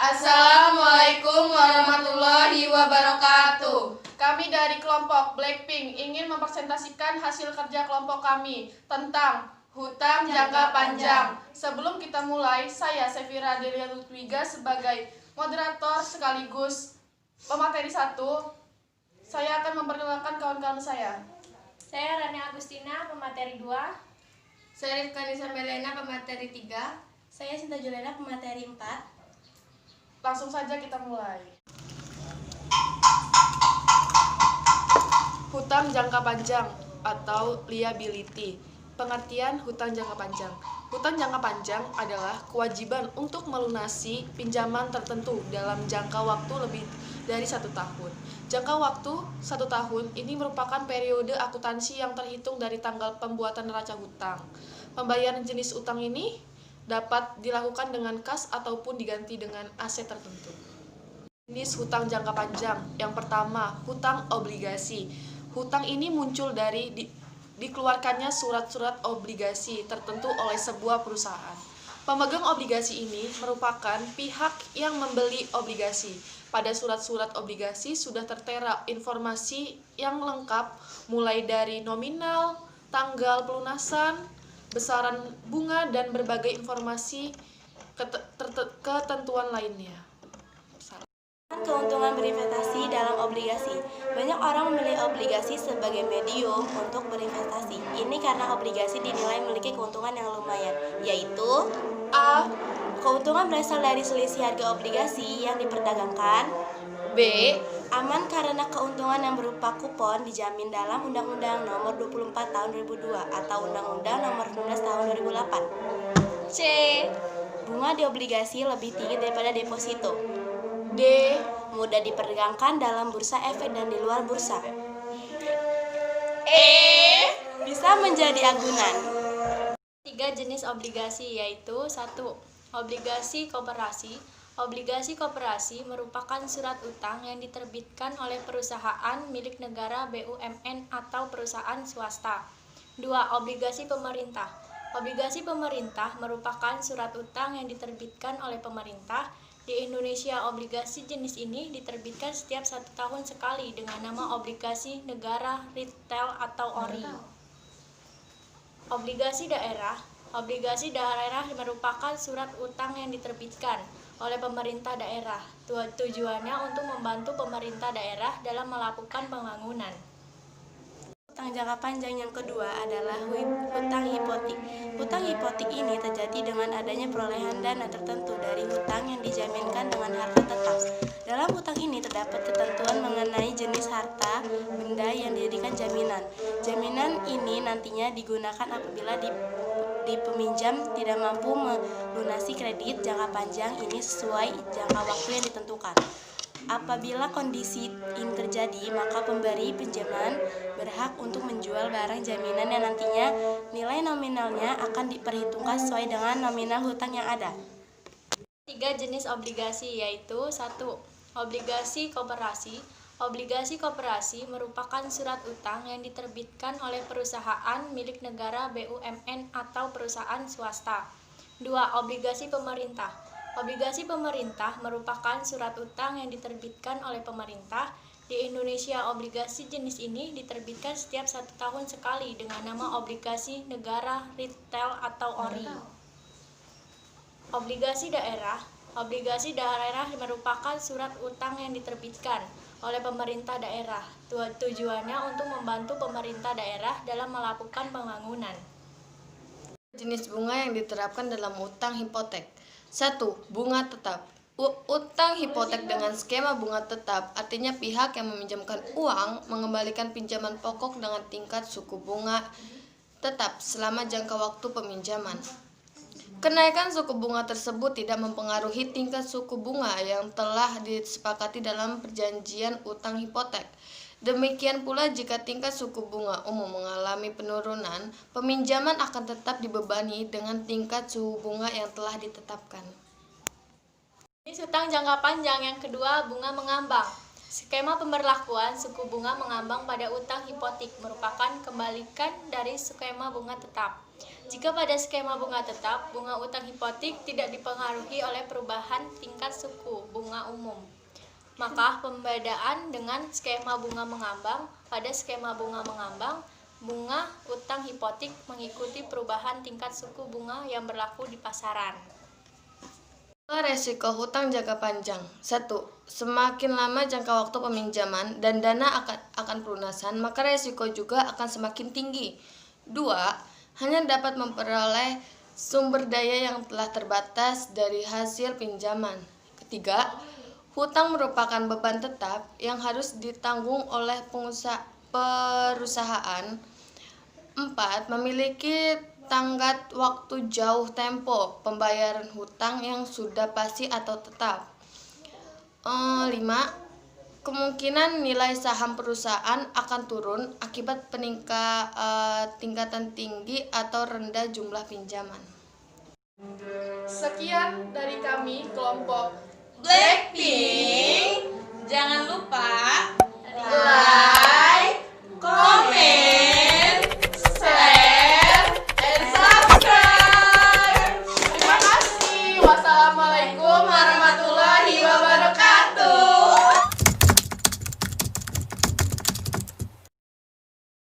Assalamualaikum warahmatullahi wabarakatuh. Kami dari kelompok Blackpink ingin mempresentasikan hasil kerja kelompok kami tentang hutang jangka panjang. Sebelum kita mulai, saya Sefira Delia Lutwiga sebagai moderator sekaligus pemateri 1. Saya akan memperkenalkan kawan-kawan saya. Saya Rani Agustina, pemateri 2. Saya Rifka Nisa Melena, pemateri 3. Saya Sinta Julena, pemateri 4. Langsung saja kita mulai. Hutang jangka panjang atau liability. Pengertian hutang jangka panjang. Hutang jangka panjang adalah kewajiban untuk melunasi pinjaman tertentu dalam jangka waktu lebih dari 1 tahun. Jangka waktu 1 tahun ini merupakan periode akuntansi yang terhitung dari tanggal pembuatan neraca hutang. Pembayaran jenis utang ini dapat dilakukan dengan kas ataupun diganti dengan aset tertentu. Jenis hutang jangka panjang. Yang pertama, hutang obligasi. Hutang ini muncul dari dikeluarkannya surat-surat obligasi tertentu oleh sebuah perusahaan. Pemegang obligasi ini merupakan pihak yang membeli obligasi. Pada surat-surat obligasi sudah tertera informasi yang lengkap mulai dari nominal, tanggal pelunasan, besaran bunga, dan berbagai informasi ketentuan lainnya. Keuntungan berinvestasi dalam obligasi. Banyak orang memilih obligasi sebagai medium untuk berinvestasi. Ini karena obligasi dinilai memiliki keuntungan yang lumayan, yaitu A. Keuntungan berasal dari selisih harga obligasi yang diperdagangkan. B. Aman karena keuntungan yang berupa kupon dijamin dalam Undang-Undang Nomor 24 Tahun 2002 atau Undang-Undang Nomor 19 Tahun 2008. C. Bunga di obligasi lebih tinggi daripada deposito. D. Mudah diperdagangkan dalam bursa efek dan di luar bursa. E. Bisa menjadi agunan. 3 jenis obligasi yaitu 1. Obligasi koperasi. Obligasi koperasi merupakan surat utang yang diterbitkan oleh perusahaan milik negara, BUMN, atau perusahaan swasta. 2. Obligasi pemerintah. Obligasi pemerintah merupakan surat utang yang diterbitkan oleh pemerintah. Di Indonesia, obligasi jenis ini diterbitkan setiap 1 tahun sekali dengan nama obligasi negara, retail, atau ORI. Obligasi daerah. Obligasi daerah merupakan surat utang yang diterbitkan oleh pemerintah daerah. Tujuannya untuk membantu pemerintah daerah dalam melakukan pembangunan. Hutang jangka panjang yang kedua adalah hutang hipotek. Hutang hipotek ini terjadi dengan adanya perolehan dana tertentu dari hutang yang dijaminkan dengan harta tetap. Dalam hutang ini terdapat ketentuan mengenai jenis harta benda yang dijadikan jaminan. Jaminan ini nantinya digunakan apabila di peminjam tidak mampu melunasi kredit jangka panjang ini sesuai jangka waktu yang ditentukan. Apabila kondisi ini terjadi, maka pemberi pinjaman berhak untuk menjual barang jaminan yang nantinya nilai nominalnya akan diperhitungkan sesuai dengan nominal hutang yang ada. 3 jenis obligasi yaitu 1. Obligasi koperasi. Obligasi koperasi merupakan surat utang yang diterbitkan oleh perusahaan milik negara, BUMN, atau perusahaan swasta. 2. Obligasi pemerintah. Obligasi pemerintah merupakan surat utang yang diterbitkan oleh pemerintah. Di Indonesia, obligasi jenis ini diterbitkan setiap 1 tahun sekali dengan nama obligasi negara, retail, atau ORI. Obligasi daerah. Obligasi daerah merupakan surat utang yang diterbitkan oleh pemerintah daerah. Tujuannya untuk membantu pemerintah daerah dalam melakukan pembangunan. Jenis bunga yang diterapkan dalam utang hipotek. 1. Bunga tetap. Utang hipotek dengan skema bunga tetap artinya pihak yang meminjamkan uang mengembalikan pinjaman pokok dengan tingkat suku bunga tetap selama jangka waktu peminjaman. Kenaikan suku bunga tersebut tidak mempengaruhi tingkat suku bunga yang telah disepakati dalam perjanjian utang hipotek. Demikian pula jika tingkat suku bunga umum mengalami penurunan, peminjaman akan tetap dibebani dengan tingkat suku bunga yang telah ditetapkan. Jenis hutang jangka panjang yang kedua, bunga mengambang. Skema pemberlakuan suku bunga mengambang pada utang hipotek merupakan kebalikan dari skema bunga tetap. Jika pada skema bunga tetap, bunga utang hipotek tidak dipengaruhi oleh perubahan tingkat suku bunga umum. Maka pembedaan dengan skema bunga mengambang, pada skema bunga mengambang, bunga utang hipotek mengikuti perubahan tingkat suku bunga yang berlaku di pasaran. Resiko hutang jangka panjang. 1. Semakin lama jangka waktu peminjaman dan dana akan pelunasan, maka resiko juga akan semakin tinggi. 2. Hanya dapat memperoleh sumber daya yang telah terbatas dari hasil pinjaman. 3. Hutang merupakan beban tetap yang harus ditanggung oleh perusahaan. 4. Memiliki tenggat waktu jauh tempo pembayaran hutang yang sudah pasti atau tetap. 5. Kemungkinan nilai saham perusahaan akan turun akibat tingkatan tinggi atau rendah jumlah pinjaman. Sekian dari kami kelompok Blackpink. Jangan lupa like, comment, share, and subscribe. Terima kasih. Wassalamualaikum warahmatullahi